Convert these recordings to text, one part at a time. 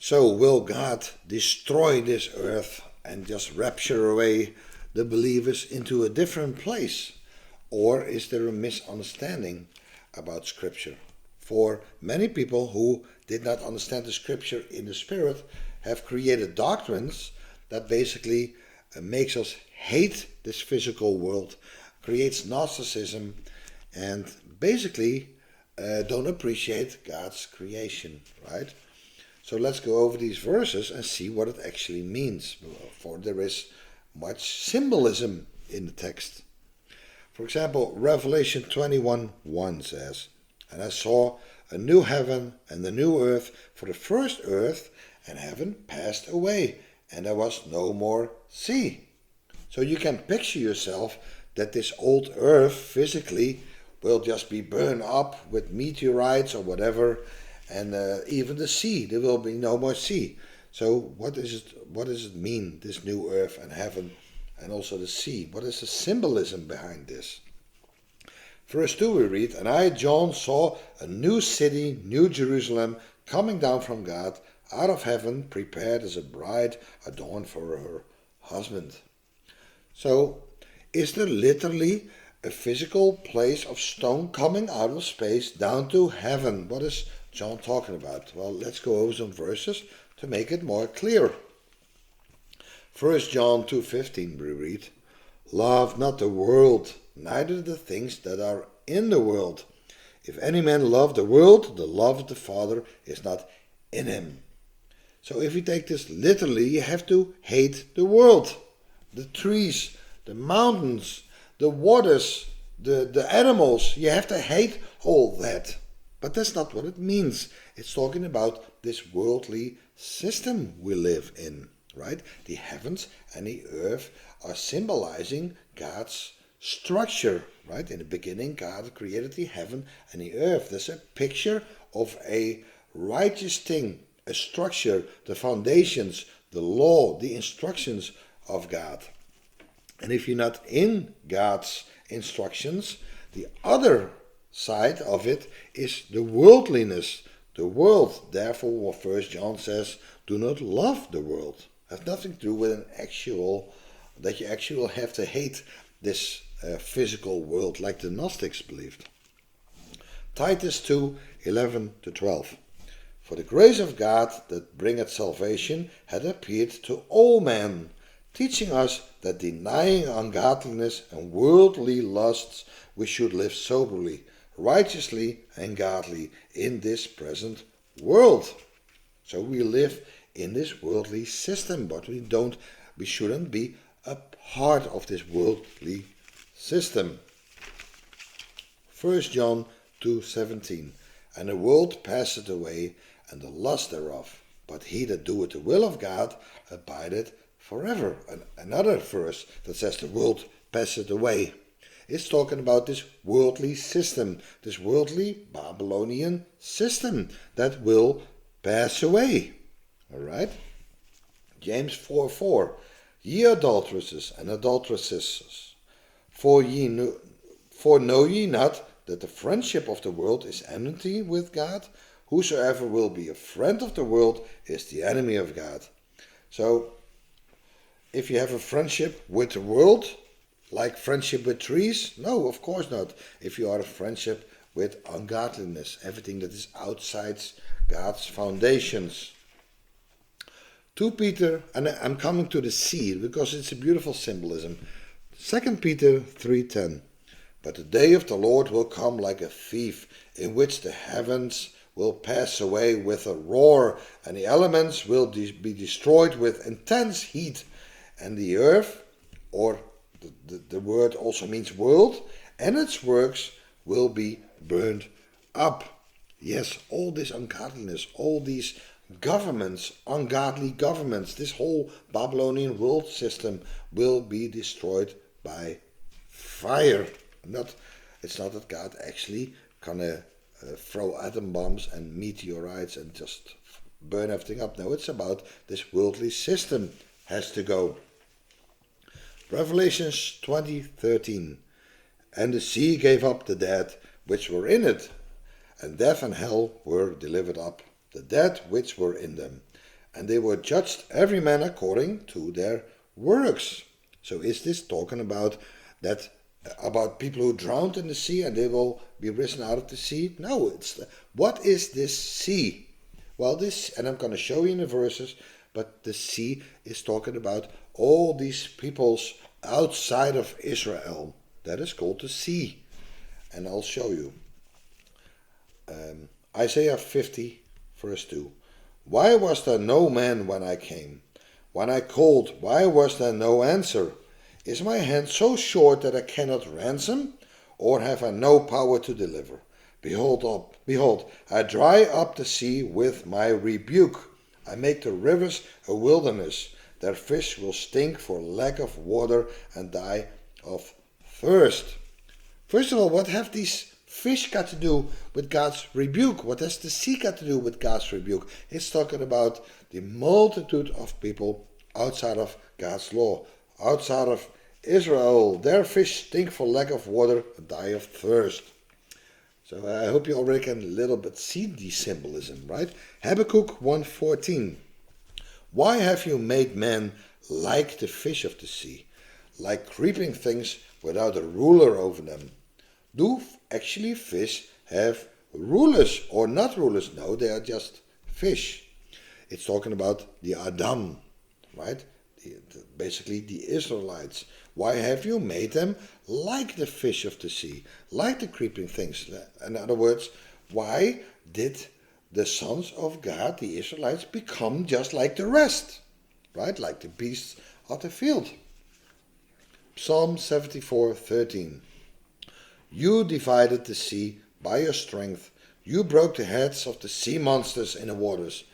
So will God destroy this earth and just rapture away the believers into a different place? Or is there a misunderstanding about Scripture? For many people who did not understand the Scripture in the Spirit have created doctrines that basically makes us hate this physical world, creates narcissism, and basically don't appreciate God's creation, right? So let's go over these verses and see what it actually means, for there is much symbolism in the text. For example, Revelation 21:1 says, "And I saw a new heaven and a new earth, for the first earth and heaven passed away, and there was no more sea." So you can picture yourself that this old earth physically will just be burned up with meteorites or whatever, and even the sea, there will be no more sea. So what does it mean, this new earth and heaven and also the sea? What is the symbolism behind this? Verse 2 we read, "And I, John, saw a new city, New Jerusalem, coming down from God, out of heaven, prepared as a bride adorned for her husband." So, is there literally a physical place of stone coming out of space down to heaven? What is John talking about? Well, let's go over some verses to make it more clear. 1 John 2:15 we read, "Love not the world, neither the things that are in the world. If any man love the world, the love of the Father is not in him." So if you take this literally, you have to hate the world. The trees, the mountains, the waters, the animals. You have to hate all that. But that's not what it means. It's talking about this worldly system we live in, right? The heavens and the earth are symbolizing God's structure, right? In the beginning, God created the heaven and the earth. There's a picture of a righteous thing, a structure, the foundations, the law, the instructions of God. And if you're not in God's instructions, the other side of it is the worldliness, the world. Therefore, what 1 John says, do not love the world. It has nothing to do with that you actually have to hate this physical world like the Gnostics believed. Titus 2:11-12. "For the grace of God that bringeth salvation had appeared to all men, teaching us that denying ungodliness and worldly lusts, we should live soberly, righteously, and godly in this present world." So we live in this worldly system, but we shouldn't be a part of this worldly system. 1 John 2:17. "And the world passeth away, and the lust thereof, but he that doeth the will of God abideth forever." And another verse that says the world passeth away. It's talking about this worldly system, this worldly Babylonian system that will pass away. Alright? James 4:4. "Ye adulteresses and adulteresses, for know ye not that the friendship of the world is enmity with God? Whosoever will be a friend of the world is the enemy of God." So, if you have a friendship with the world, like friendship with trees, no, of course not. If you are a friendship with ungodliness, everything that is outside God's foundations. 2 Peter, and I'm coming to the sea because it's a beautiful symbolism. 2 Peter 3:10. "But the day of the Lord will come like a thief, in which the heavens will pass away with a roar, and the elements will be destroyed with intense heat, and the earth," or the word also means world, "and its works will be burned up." Yes, all this ungodliness, all these governments, ungodly governments, this whole Babylonian world system will be destroyed by fire. It's not that God actually gonna throw atom bombs and meteorites and just burn everything up. No, it's about this worldly system has to go. Revelation 20:13. "And the sea gave up the dead which were in it, and death and hell were delivered up, the dead which were in them. and they were judged every man according to their works. So is this talking about that, about people who drowned in the sea and they will be risen out of the sea? No, what is this sea? Well, and I'm going to show you in the verses, but the sea is talking about all these peoples outside of Israel. That is called the sea. And I'll show you. Isaiah 50, verse 2. Why was there no man when I came? When I called, why was there no answer? Is my hand so short that I cannot ransom? Or have I no power to deliver? Behold, I dry up the sea with my rebuke. I make the rivers a wilderness. Their fish will stink for lack of water and die of thirst. First of all, what have these fish got to do with God's rebuke? What has the sea got to do with God's rebuke? It's talking about the multitude of people outside of God's law, outside of Israel. Their fish stink for lack of water and die of thirst. So I hope you already can a little bit see the symbolism, right? Habakkuk 1:14. Why have you made men like the fish of the sea, like creeping things without a ruler over them? Do actually fish have rulers or not rulers? No, they are just fish. It's talking about the Adam, right? Basically the Israelites. Why have you made them like the fish of the sea, like the creeping things? In other words, why did the sons of God, the Israelites, become just like the rest, right? Like the beasts of the field. Psalm 74:13. You divided the sea by your strength. You broke the heads of the sea monsters in the waters.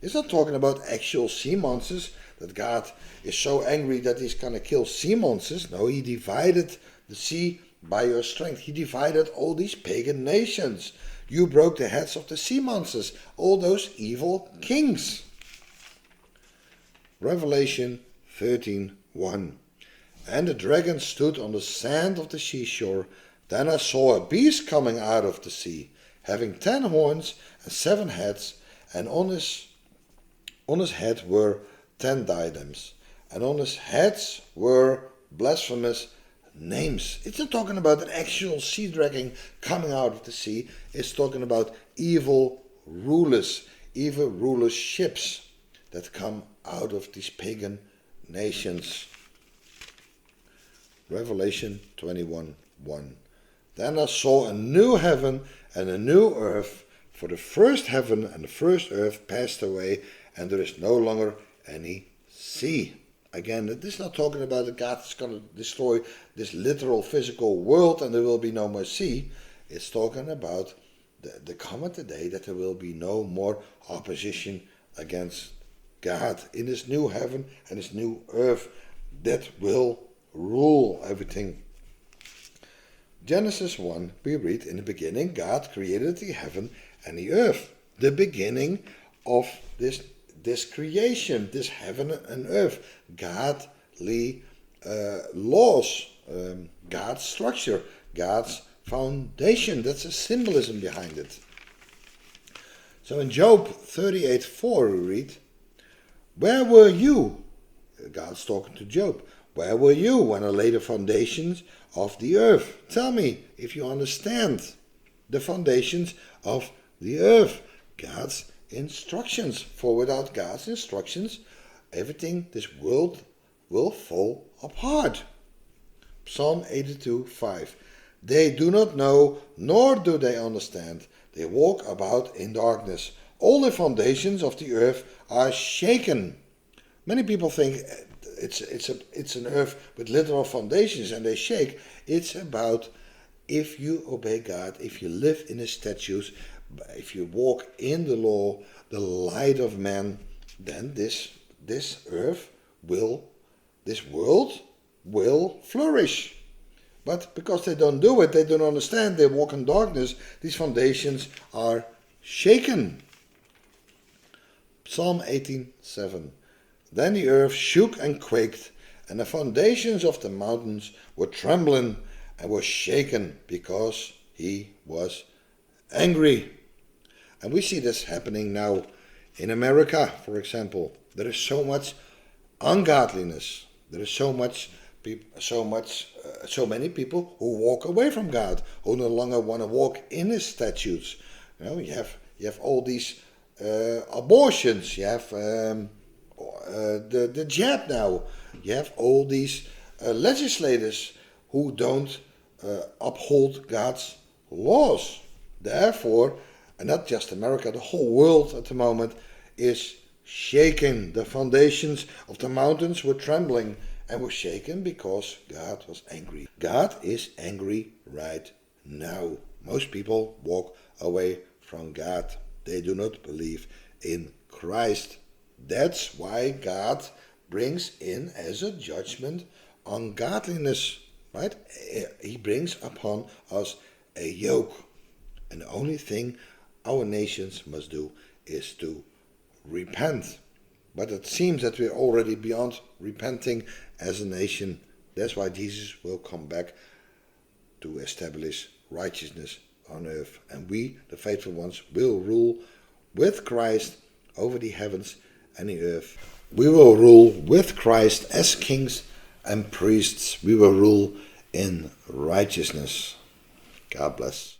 It's not talking about actual sea monsters, that God is so angry that he's going to kill sea monsters. No, he divided the sea by your strength. He divided all these pagan nations. You broke the heads of the sea monsters, all those evil kings. Revelation 13:1. And the dragon stood on the sand of the seashore. Then I saw a beast coming out of the sea, having 10 horns and 7 heads, and on his head were 10 diadems, and on his heads were blasphemous names. It's not talking about an actual sea dragon coming out of the sea. It's talking about evil rulerships that come out of these pagan nations. Revelation 21:1. Then I saw a new heaven and a new earth, for the first heaven and the first earth passed away, and there is no longer any sea. Again, it is not talking about that God is going to destroy this literal physical world and there will be no more sea. It's talking about the coming day that there will be no more opposition against God in his new heaven and his new earth that will rule everything. Genesis 1, we read, in the beginning God created the heaven and the earth. The beginning of this creation, this heaven and earth, godly laws, God's structure, God's foundation. That's a symbolism behind it. So in Job 38:4 we read, where were you? God's talking to Job. Where were you when I laid the foundations of the earth? Tell me if you understand the foundations of the earth. God's instructions. For without God's instructions, everything, this world will fall apart. Psalm 82:5. They do not know, nor do they understand. They walk about in darkness. All the foundations of the earth are shaken. Many people think it's an earth with literal foundations and they shake. It's about if you obey God, if you live in his statutes, if you walk in the law, the light of man, then this world will flourish. But because they don't do it, they don't understand, they walk in darkness, these foundations are shaken. Psalm 18:7. Then the earth shook and quaked, and the foundations of the mountains were trembling and were shaken because he was angry. And we see this happening now In America, for example, there is so much ungodliness. There is so many people who walk away from God, who no longer want to walk in His statutes. You have all these abortions. You have the jab now. You have all these legislators who don't uphold God's laws. Therefore, and not just America, the whole world at the moment is shaken. The foundations of the mountains were trembling and were shaken because God was angry. God is angry right now. Most people walk away from God. They do not believe in Christ. That's why God brings in as a judgment ungodliness, right? He brings upon us a yoke. And the only thing our nations must do is to repent. But it seems that we're already beyond repenting as a nation. That's why Jesus will come back to establish righteousness on earth. And we, the faithful ones, will rule with Christ over the heavens and the earth. We will rule with Christ as kings and priests. We will rule in righteousness. God bless.